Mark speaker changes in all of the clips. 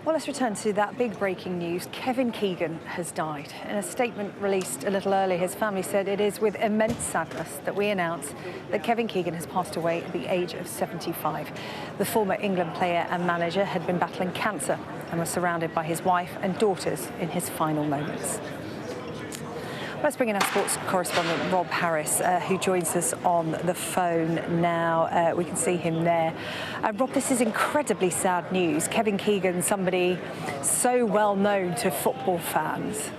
Speaker 1: Well, let's return to that big breaking news. Kevin Keegan has died. In a statement released a little earlier, his family said it is with immense sadness that we announce that Kevin Keegan has passed away at the age of 75. The former England player and manager had been battling cancer and was surrounded by his wife and daughters in his final moments. Let's bring in our sports correspondent, Rob Harris, who joins us on the phone now. We can see him there. Rob, this is incredibly sad news. Kevin Keegan, somebody so well known to football fans.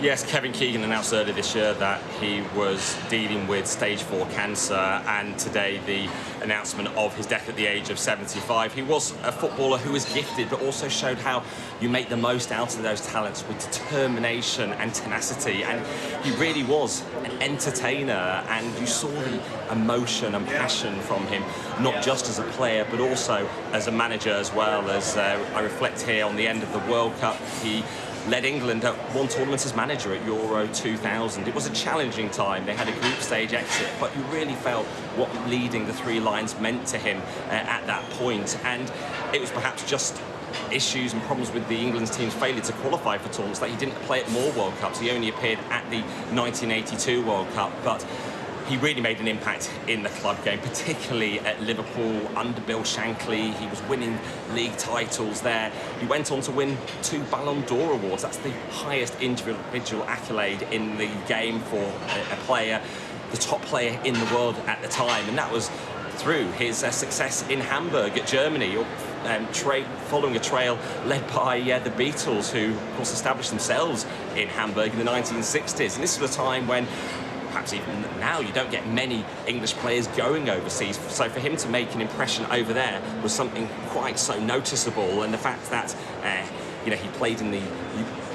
Speaker 2: Yes, Kevin Keegan announced earlier this year that he was dealing with stage 4 cancer, and today the announcement of his death at the age of 75. He was a footballer who was gifted, but also showed how you make the most out of those talents with determination and tenacity, and he really was an entertainer, and you saw the emotion and passion from him, not just as a player, but also as a manager as well. As I reflect here on the end of the World Cup, he led England at one tournament as manager at Euro 2000. It was a challenging time. They had a group stage exit, but you really felt what leading the three lions meant to him at that point. And it was perhaps just issues and problems with the England's team's failure to qualify for tournaments that he didn't play at more World Cups. He only appeared at the 1982 World Cup, but he really made an impact in the club game, particularly at Liverpool under Bill Shankly. He was winning league titles there. He went on to win 2 Ballon d'Or awards. That's the highest individual accolade in the game for a player, the top player in the world at the time. And that was through his success in Hamburg at Germany, following a trail led by the Beatles, who of course established themselves in Hamburg in the 1960s. And this was a time when perhaps even now you don't get many English players going overseas, so for him to make an impression over there was something quite so noticeable. And the fact that he played in the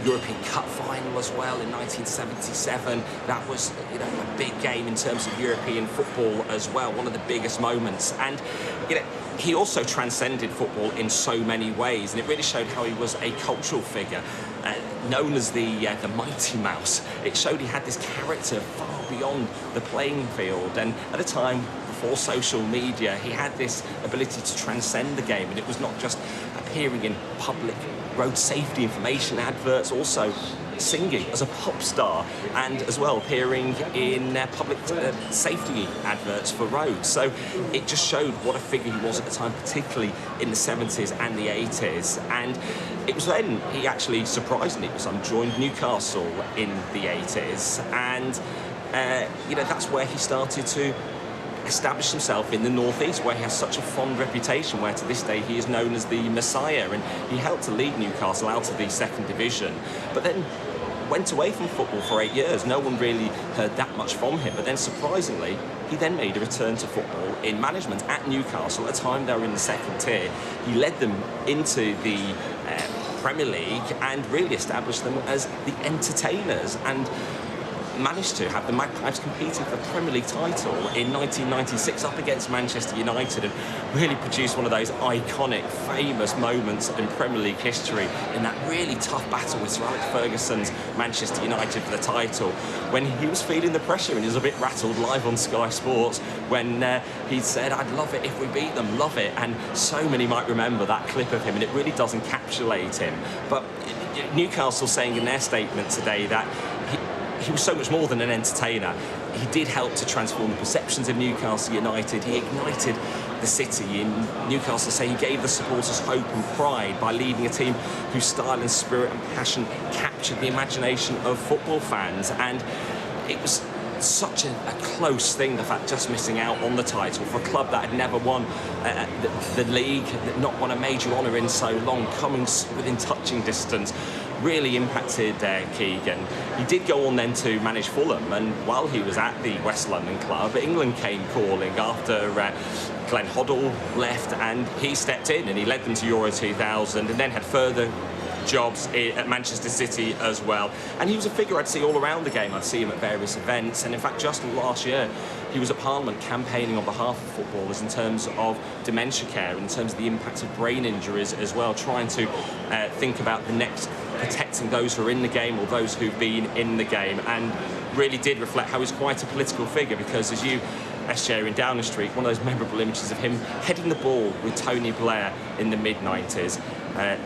Speaker 2: European Cup final as well in 1977, that was a big game in terms of European football as well, one of the biggest moments. And he also transcended football in so many ways, and it really showed how he was a cultural figure, known as the Mighty Mouse. It showed he had this character far beyond the playing field, and at a time before social media, he had this ability to transcend the game, and it was not just appearing in public road safety information adverts, also singing as a pop star, and as well appearing in public safety adverts for roads. So it just showed what a figure he was at the time, particularly in the 70s and the 80s. And it was then he actually, surprisingly, joined Newcastle in the 80s, and that's where he started to establish himself in the northeast, where he has such a fond reputation, where to this day he is known as the Messiah, and he helped to lead Newcastle out of the second division, but then went away from football for 8 years. No one really heard that much from him, but then surprisingly he then made a return to football in management at Newcastle. At the time they were in the second tier. He led them into the Premier League and really established them as the entertainers, and managed to have the Magpies competing for the Premier League title in 1996 up against Manchester United, and really produced one of those iconic, famous moments in Premier League history in that really tough battle with Sir Alex Ferguson's Manchester United for the title, when he was feeling the pressure and he was a bit rattled live on Sky Sports when he said, "I'd love it if we beat them, love it." And so many might remember that clip of him, and it really does encapsulate him. But Newcastle saying in their statement today that he was so much more than an entertainer. He did help to transform the perceptions of Newcastle United. He ignited the city. In Newcastle, say he gave the supporters hope and pride by leading a team whose style and spirit and passion captured the imagination of football fans. And it was such a close thing, the fact just missing out on the title for a club that had never won the league, not won a major honour in so long, coming within touching distance, really impacted Keegan. He did go on then to manage Fulham, and while he was at the West London club, England came calling after Glenn Hoddle left, and he stepped in and he led them to Euro 2000, and then had further jobs at Manchester City as well. And he was a figure I'd see all around the game. I'd see him at various events, and in fact just last year he was at Parliament campaigning on behalf of footballers in terms of dementia care, in terms of the impact of brain injuries as well, trying to think about the next, protecting those who are in the game or those who've been in the game, and really did reflect how he's quite a political figure, because as you SGA in Downing Street, one of those memorable images of him heading the ball with Tony Blair in the mid-90s.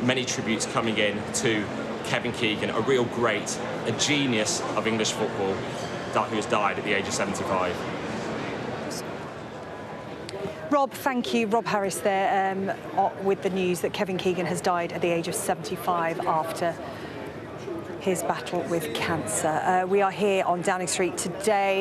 Speaker 2: Many tributes coming in to Kevin Keegan, a real great, a genius of English football, who has died at the age of 75.
Speaker 1: Rob, thank you. Rob Harris there with the news that Kevin Keegan has died at the age of 75 after his battle with cancer. We are here on Downing Street today.